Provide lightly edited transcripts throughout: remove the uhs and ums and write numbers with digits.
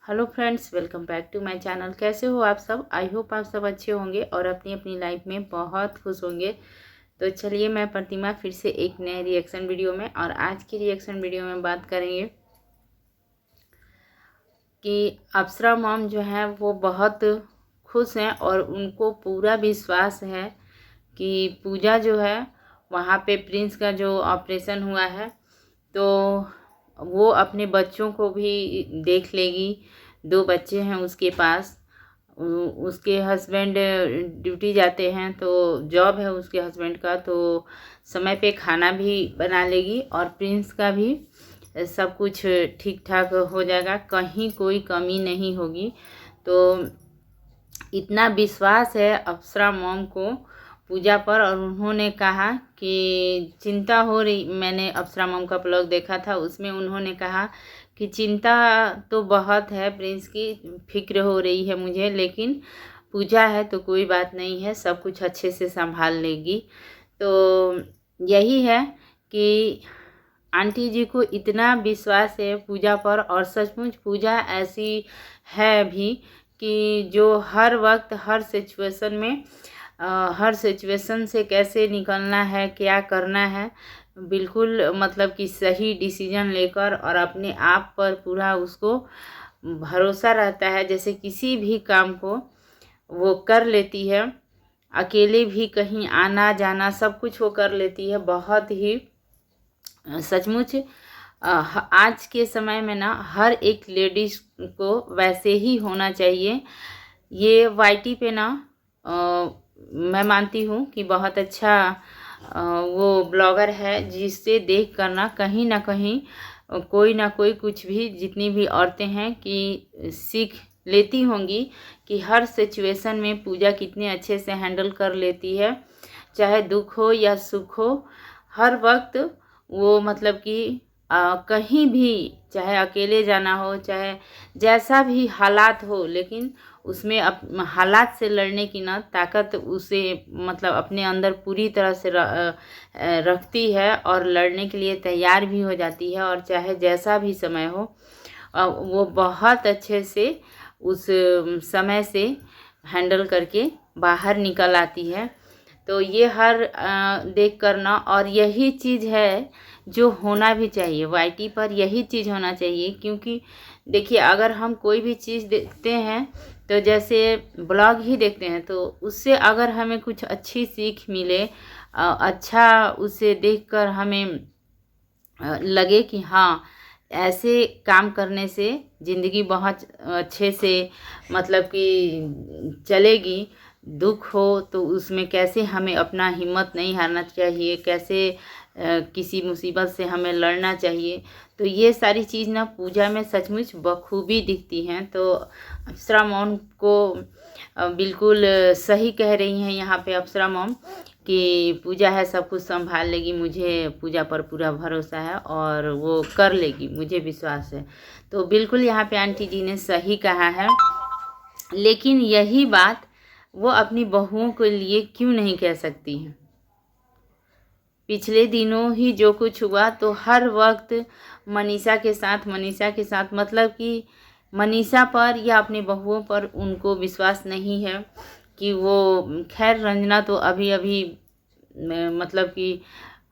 Hello friends, welcome back to my channel. कैसे हो आप सब? आई होप आप सब अच्छे होंगे और अपनी अपनी लाइफ में बहुत खुश होंगे। तो चलिए, मैं प्रतिमा फिर से एक नए रिएक्शन वीडियो में, और आज की रिएक्शन वीडियो में बात करेंगे कि अप्सरा मॉम जो है वो बहुत खुश हैं और उनको पूरा विश्वास है कि पूजा जो है वहाँ पे प्रिंस का जो ऑपरेशन हुआ है तो वो अपने बच्चों को भी देख लेगी। 2 बच्चे हैं उसके पास। उसके हस्बैंड ड्यूटी जाते हैं, तो जॉब है उसके हस्बैंड का, तो समय पे खाना भी बना लेगी और प्रिंस का भी सब कुछ ठीक ठाक हो जाएगा, कहीं कोई कमी नहीं होगी। तो इतना विश्वास है अप्सरा मॉम को पूजा पर, और उन्होंने कहा कि चिंता हो रही, मैंने अप्सरा मॉम का ब्लॉग देखा था, उसमें उन्होंने कहा कि चिंता तो बहुत है, प्रिंस की फिक्र हो रही है मुझे, लेकिन पूजा है तो कोई बात नहीं है, सब कुछ अच्छे से संभाल लेगी। तो यही है कि आंटी जी को इतना विश्वास है पूजा पर, और सचमुच पूजा ऐसी है भी कि जो हर वक्त हर सिचुएशन से कैसे निकलना है, क्या करना है, बिल्कुल मतलब कि सही डिसीजन लेकर, और अपने आप पर पूरा उसको भरोसा रहता है। जैसे किसी भी काम को वो कर लेती है, अकेले भी कहीं आना जाना सब कुछ वो कर लेती है। बहुत ही सचमुच आज के समय में ना हर एक लेडीज़ को वैसे ही होना चाहिए। ये वाईटी पे ना मैं मानती हूँ कि बहुत अच्छा वो ब्लॉगर है, जिससे देख कर ना कहीं ना कोई कुछ भी, जितनी भी औरतें हैं कि सीख लेती होंगी कि हर सिचुएशन में पूजा कितने अच्छे से हैंडल कर लेती है, चाहे दुख हो या सुख हो, हर वक्त वो मतलब कि कहीं भी, चाहे अकेले जाना हो, चाहे जैसा भी हालात हो, लेकिन उसमें हालात से लड़ने की ना ताकत उसे मतलब अपने अंदर पूरी तरह से रखती है, और लड़ने के लिए तैयार भी हो जाती है। और चाहे जैसा भी समय हो, वो बहुत अच्छे से उस समय से हैंडल करके बाहर निकल आती है। तो ये हर देख करना, और यही चीज़ है जो होना भी चाहिए वाईटी पर, यही चीज़ होना चाहिए। क्योंकि देखिए, अगर हम कोई भी चीज़ देखते हैं, तो जैसे ब्लॉग ही देखते हैं, तो उससे अगर हमें कुछ अच्छी सीख मिले, अच्छा उसे देखकर हमें लगे कि हाँ, ऐसे काम करने से ज़िंदगी बहुत अच्छे से मतलब कि चलेगी। दुख हो तो उसमें कैसे हमें अपना हिम्मत नहीं हारना चाहिए, कैसे किसी मुसीबत से हमें लड़ना चाहिए, तो ये सारी चीज़ ना पूजा में सचमुच बखूबी दिखती हैं। तो अप्सरा मॉम को बिल्कुल सही कह रही हैं यहाँ पे अप्सरा मॉम कि पूजा है सब कुछ संभाल लेगी, मुझे पूजा पर पूरा भरोसा है और वो कर लेगी, मुझे विश्वास है। तो बिल्कुल यहाँ पे आंटी जी ने सही कहा है, लेकिन यही बात वो अपनी बहुओं के लिए क्यों नहीं कह सकती हैं? पिछले दिनों ही जो कुछ हुआ, तो हर वक्त मनीषा के साथ मतलब कि मनीषा पर या अपनी बहुओं पर उनको विश्वास नहीं है कि वो, खैर रंजना तो अभी अभी मतलब कि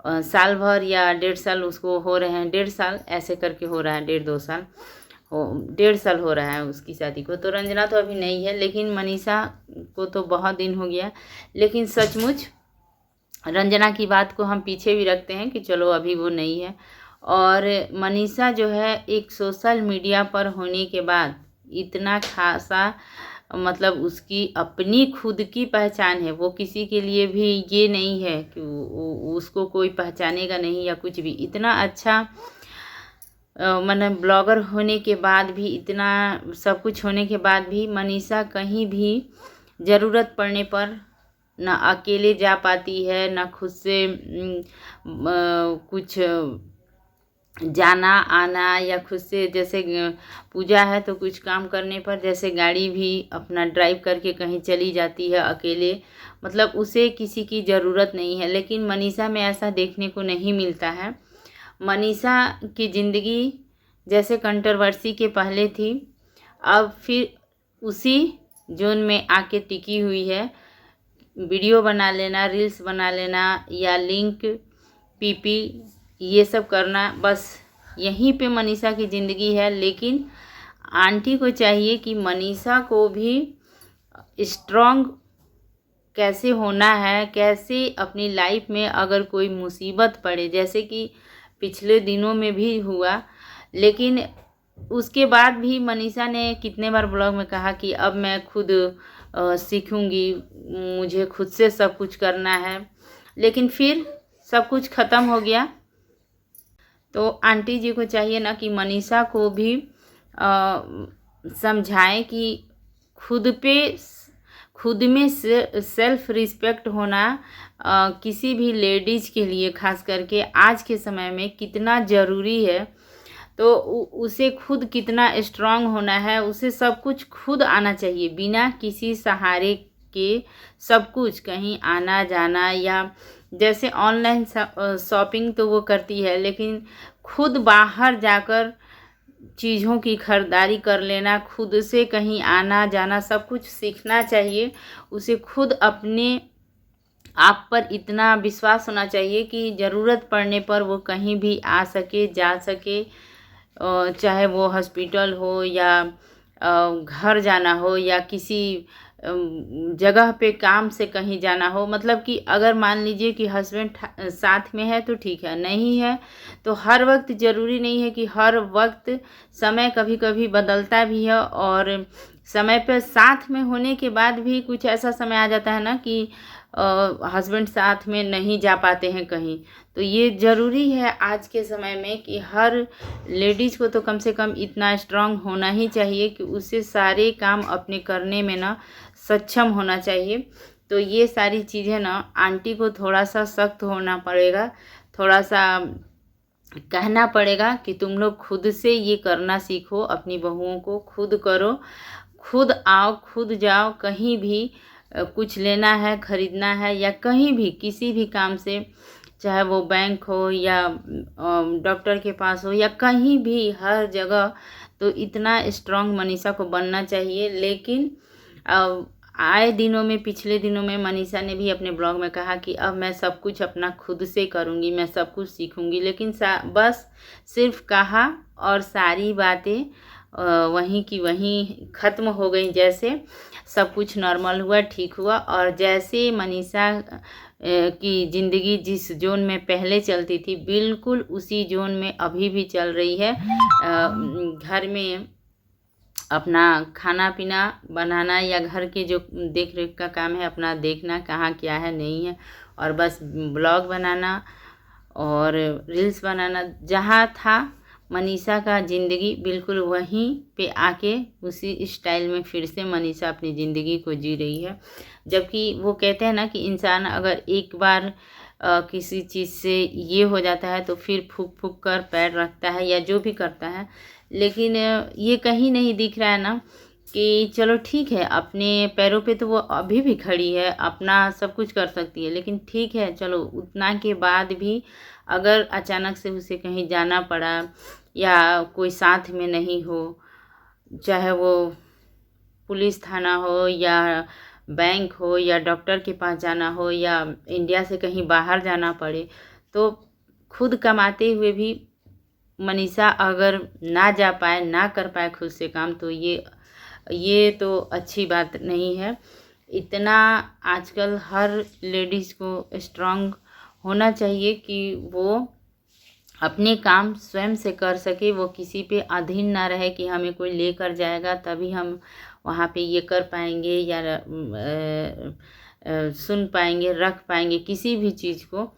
साल भर या 1.5 साल उसको हो रहे हैं, 1.5 साल ऐसे करके हो रहा है, 1.5-2 साल हो, 1.5 साल हो रहा है उसकी शादी को। तो रंजना तो अभी नहीं है, लेकिन मनीषा को तो बहुत दिन हो गया। लेकिन सचमुच रंजना की बात को हम पीछे भी रखते हैं कि चलो अभी वो नहीं है, और मनीषा जो है एक सोशल मीडिया पर होने के बाद इतना खासा मतलब उसकी अपनी खुद की पहचान है, वो किसी के लिए भी ये नहीं है कि उसको कोई पहचानेगा नहीं या कुछ भी। इतना अच्छा मैंने ब्लॉगर होने के बाद भी, इतना सब कुछ होने के बाद भी मनीषा कहीं भी ज़रूरत पड़ने पर ना अकेले जा पाती है, ना खुद से कुछ जाना आना, या खुद से जैसे पूजा है तो कुछ काम करने पर जैसे गाड़ी भी अपना ड्राइव करके कहीं चली जाती है अकेले, मतलब उसे किसी की ज़रूरत नहीं है। लेकिन मनीषा में ऐसा देखने को नहीं मिलता है। मनीषा की ज़िंदगी जैसे कंट्रोवर्सी के पहले थी, अब फिर उसी जोन में आके टिकी हुई है। वीडियो बना लेना, रील्स बना लेना या लिंक पीपी ये सब करना, बस यहीं पे मनीषा की ज़िंदगी है। लेकिन आंटी को चाहिए कि मनीषा को भी स्ट्रॉन्ग कैसे होना है, कैसे अपनी लाइफ में अगर कोई मुसीबत पड़े, जैसे कि पिछले दिनों में भी हुआ, लेकिन उसके बाद भी मनीषा ने कितने बार ब्लॉग में कहा कि अब मैं खुद सीखूंगी, मुझे खुद से सब कुछ करना है। लेकिन फिर सब कुछ ख़त्म हो गया। तो आंटी जी को चाहिए ना कि मनीषा को भी समझाएं कि खुद में सेल्फ रिस्पेक्ट होना किसी भी लेडीज़ के लिए, खास करके आज के समय में कितना ज़रूरी है। तो उसे खुद कितना स्ट्रांग होना है, उसे सब कुछ खुद आना चाहिए, बिना किसी सहारे के सब कुछ, कहीं आना जाना, या जैसे ऑनलाइन शॉपिंग तो वो करती है, लेकिन खुद बाहर जाकर चीज़ों की खरीदारी कर लेना, खुद से कहीं आना जाना, सब कुछ सीखना चाहिए। उसे खुद अपने आप पर इतना विश्वास होना चाहिए कि ज़रूरत पड़ने पर वो कहीं भी आ सके, जा सके, चाहे वो हॉस्पिटल हो या घर जाना हो या किसी जगह पे काम से कहीं जाना हो। मतलब कि अगर मान लीजिए कि हस्बैंड साथ में है तो ठीक है, नहीं है तो हर वक्त ज़रूरी नहीं है कि हर वक्त, समय कभी कभी बदलता भी है, और समय पर साथ में होने के बाद भी कुछ ऐसा समय आ जाता है ना कि हस्बैंड साथ में नहीं जा पाते हैं कहीं। तो ये ज़रूरी है आज के समय में कि हर लेडीज़ को तो कम से कम इतना स्ट्रांग होना ही चाहिए कि उसे सारे काम अपने करने में ना सक्षम होना चाहिए। तो ये सारी चीज़ें ना आंटी को थोड़ा सा सख्त होना पड़ेगा, थोड़ा सा कहना पड़ेगा कि तुम लोग खुद से ये करना सीखो, अपनी बहुओं को खुद करो, खुद आओ, खुद जाओ, कहीं भी कुछ लेना है, ख़रीदना है, या कहीं भी किसी भी काम से, चाहे वो बैंक हो या डॉक्टर के पास हो या कहीं भी, हर जगह तो इतना स्ट्रांग मनीषा को बनना चाहिए। लेकिन आए दिनों में, पिछले दिनों में मनीषा ने भी अपने ब्लॉग में कहा कि अब मैं सब कुछ अपना खुद से करूँगी, मैं सब कुछ सीखूँगी। लेकिन बस सिर्फ कहा और सारी बातें वहीं की वहीं ख़त्म हो गई। जैसे सब कुछ नॉर्मल हुआ, ठीक हुआ, और जैसे मनीषा की ज़िंदगी जिस जोन में पहले चलती थी, बिल्कुल उसी जोन में अभी भी चल रही है। घर में अपना खाना पीना बनाना या घर के जो देख रेख का काम है अपना देखना, कहाँ क्या है नहीं है, और बस ब्लॉग बनाना और रील्स बनाना। जहाँ था मनीषा का ज़िंदगी, बिल्कुल वहीं पे आके उसी स्टाइल में फिर से मनीषा अपनी ज़िंदगी को जी रही है। जबकि वो कहते हैं ना कि इंसान अगर एक बार किसी चीज़ से ये हो जाता है तो फिर फूक फूक कर पैर रखता है या जो भी करता है। लेकिन ये कहीं नहीं दिख रहा है ना कि चलो ठीक है, अपने पैरों पे तो वो अभी भी खड़ी है, अपना सब कुछ कर सकती है। लेकिन ठीक है, चलो उतना के बाद भी अगर अचानक से उसे कहीं जाना पड़ा या कोई साथ में नहीं हो, चाहे वो पुलिस थाना हो या बैंक हो या डॉक्टर के पास जाना हो या इंडिया से कहीं बाहर जाना पड़े, तो खुद कमाते हुए भी मनीषा अगर ना जा पाए, ना कर पाए खुद से काम, तो ये तो अच्छी बात नहीं है। इतना आजकल हर लेडीज़ को स्ट्रांग होना चाहिए कि वो अपने काम स्वयं से कर सके, वो किसी पे अधीन ना रहे कि हमें कोई लेकर जाएगा तभी हम वहाँ पे ये कर पाएंगे या सुन पाएंगे, रख पाएंगे किसी भी चीज़ को।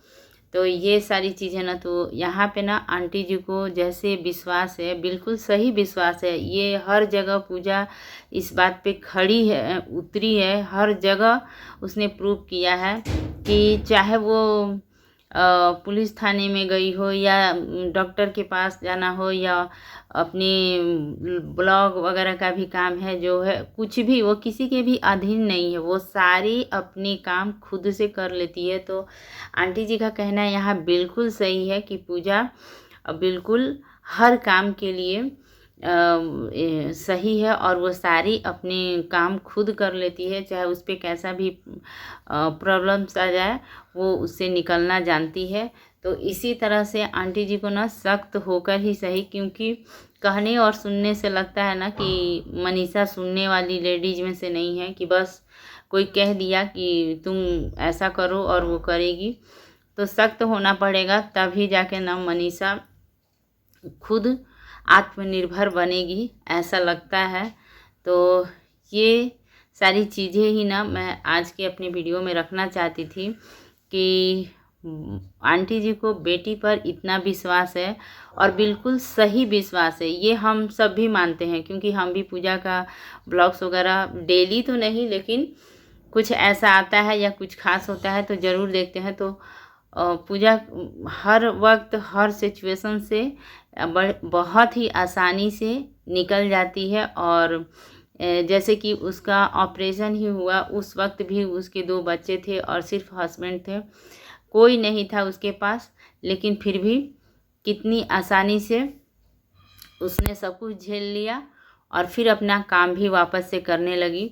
तो ये सारी चीज़ें ना, तो यहाँ पे ना आंटी जी को जैसे विश्वास है, बिल्कुल सही विश्वास है, ये हर जगह पूजा इस बात पे खड़ी है, उतरी है, हर जगह उसने प्रूव किया है कि चाहे वो पुलिस थाने में गई हो या डॉक्टर के पास जाना हो या अपनी ब्लॉग वगैरह का भी काम है, जो है कुछ भी, वो किसी के भी अधीन नहीं है, वो सारी अपनी काम खुद से कर लेती है। तो आंटी जी का कहना यहाँ बिल्कुल सही है कि पूजा बिल्कुल हर काम के लिए सही है और वो सारी अपने काम खुद कर लेती है, चाहे उस पर कैसा भी प्रॉब्लम्स आ जाए वो उससे निकलना जानती है। तो इसी तरह से आंटी जी को ना सख्त होकर ही सही, क्योंकि कहने और सुनने से लगता है ना कि मनीषा सुनने वाली लेडीज में से नहीं है, कि बस कोई कह दिया कि तुम ऐसा करो और वो करेगी। तो सख्त होना पड़ेगा, तभी जाके ना मनीषा खुद आत्मनिर्भर बनेगी, ऐसा लगता है। तो ये सारी चीज़ें ही ना मैं आज के अपने वीडियो में रखना चाहती थी कि आंटी जी को बेटी पर इतना विश्वास है और बिल्कुल सही विश्वास है, ये हम सब भी मानते हैं, क्योंकि हम भी पूजा का ब्लॉग्स वगैरह डेली तो नहीं, लेकिन कुछ ऐसा आता है या कुछ खास होता है तो ज़रूर देखते हैं। तो पूजा हर वक्त हर सिचुएशन से बहुत ही आसानी से निकल जाती है। और जैसे कि उसका ऑपरेशन ही हुआ, उस वक्त भी उसके 2 बच्चे थे और सिर्फ हस्बैंड थे, कोई नहीं था उसके पास, लेकिन फिर भी कितनी आसानी से उसने सब कुछ झेल लिया और फिर अपना काम भी वापस से करने लगी।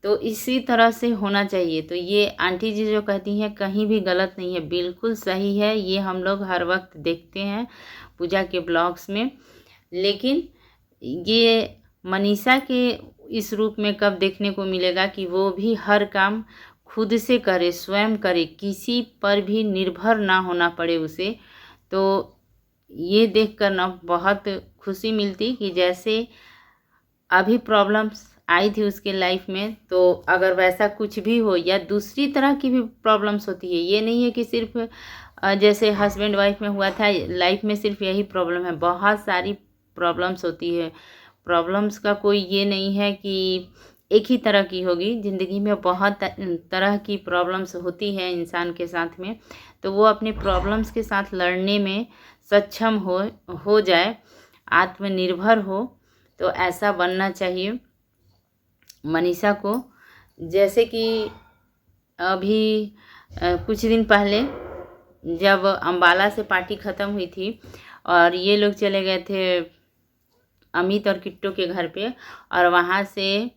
तो इसी तरह से होना चाहिए। तो ये आंटी जी जो कहती हैं कहीं भी गलत नहीं है, बिल्कुल सही है। ये हम लोग हर वक्त देखते हैं पूजा के ब्लॉग्स में, लेकिन ये मनीषा के इस रूप में कब देखने को मिलेगा कि वो भी हर काम खुद से करे, स्वयं करे, किसी पर भी निर्भर ना होना पड़े उसे। तो ये देखकर ना बहुत खुशी मिलती कि जैसे अभी प्रॉब्लम्स आई थी उसके लाइफ में, तो अगर वैसा कुछ भी हो या दूसरी तरह की भी प्रॉब्लम्स होती है, ये नहीं है कि सिर्फ जैसे हस्बैंड वाइफ में हुआ था, लाइफ में सिर्फ यही प्रॉब्लम है, बहुत सारी प्रॉब्लम्स होती है। प्रॉब्लम्स का कोई ये नहीं है कि एक ही तरह की होगी, ज़िंदगी में बहुत तरह की प्रॉब्लम्स होती है इंसान के साथ में। तो वो अपने प्रॉब्लम्स के साथ लड़ने में सक्षम हो जाए, आत्मनिर्भर हो, तो ऐसा बनना चाहिए मनीषा को। जैसे कि अभी कुछ दिन पहले जब अम्बाला से पार्टी ख़त्म हुई थी और ये लोग चले गए थे अमित और किट्टू के घर पे, और वहाँ से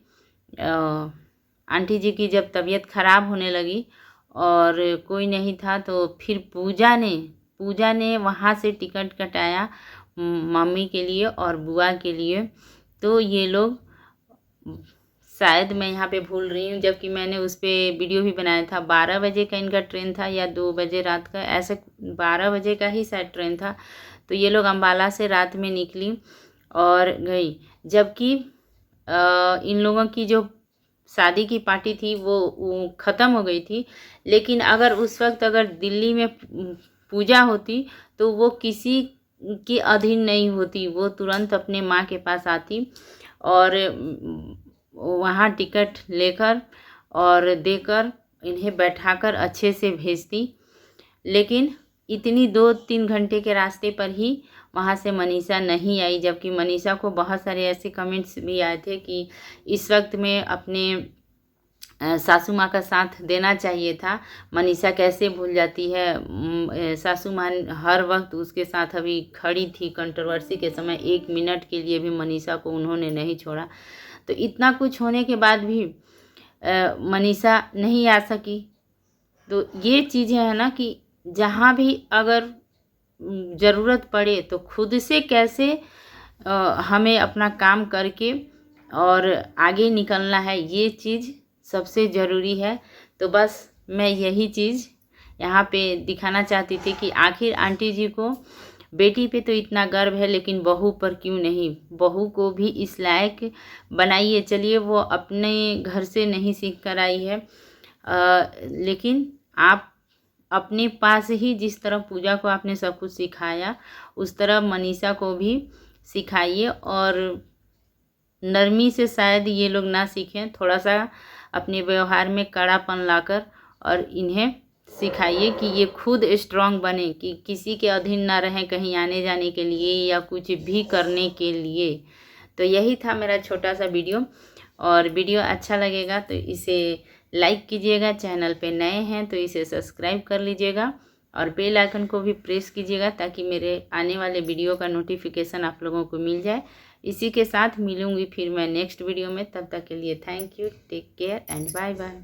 आंटी जी की जब तबीयत ख़राब होने लगी और कोई नहीं था, तो फिर पूजा ने वहाँ से टिकट कटाया मम्मी के लिए और बुआ के लिए। तो ये लोग, शायद मैं यहाँ पे भूल रही हूँ, जबकि मैंने उस पर वीडियो भी बनाया था, 12 बजे का इनका ट्रेन था या 2 बजे रात का, ऐसे 12 बजे का ही शायद ट्रेन था। तो ये लोग अम्बाला से रात में निकली और गई, जबकि इन लोगों की जो शादी की पार्टी थी वो ख़त्म हो गई थी। लेकिन अगर उस वक्त अगर दिल्ली में पूजा होती तो वो किसी के अधीन नहीं होती, वो तुरंत अपने माँ के पास आती और वहाँ टिकट लेकर और देकर इन्हें बैठाकर अच्छे से भेजती। लेकिन इतनी 2-3 घंटे के रास्ते पर ही वहाँ से मनीषा नहीं आई, जबकि मनीषा को बहुत सारे ऐसे कमेंट्स भी आए थे कि इस वक्त में अपने सासू माँ का साथ देना चाहिए था, मनीषा कैसे भूल जाती है। सासू माँ हर वक्त उसके साथ अभी खड़ी थी, कंट्रोवर्सी के समय 1 मिनट के लिए भी मनीषा को उन्होंने नहीं छोड़ा। तो इतना कुछ होने के बाद भी मनीषा नहीं आ सकी। तो ये चीज़ें हैं ना कि जहाँ भी अगर ज़रूरत पड़े तो खुद से कैसे हमें अपना काम करके और आगे निकलना है, ये चीज़ सबसे ज़रूरी है। तो बस मैं यही चीज़ यहाँ पे दिखाना चाहती थी कि आखिर आंटी जी को बेटी पे तो इतना गर्व है, लेकिन बहू पर क्यों नहीं, बहू को भी इस लायक बनाइए। चलिए वो अपने घर से नहीं सीख कर आई है, लेकिन आप अपने पास ही जिस तरह पूजा को आपने सब कुछ सिखाया, उस तरह मनीषा को भी सिखाइए। और नरमी से शायद ये लोग ना सीखें, थोड़ा सा अपने व्यवहार में कड़ापन लाकर और इन्हें सिखाइए कि ये खुद स्ट्रांग बने, कि किसी के अधीन ना रहें कहीं आने जाने के लिए या कुछ भी करने के लिए। तो यही था मेरा छोटा सा वीडियो, और वीडियो अच्छा लगेगा तो इसे लाइक कीजिएगा, चैनल पे नए हैं तो इसे सब्सक्राइब कर लीजिएगा और बेल आइकन को भी प्रेस कीजिएगा ताकि मेरे आने वाले वीडियो का नोटिफिकेशन आप लोगों को मिल जाए। इसी के साथ मिलूँगी फिर मैं नेक्स्ट वीडियो में। तब तक के लिए thank you, take care and bye bye.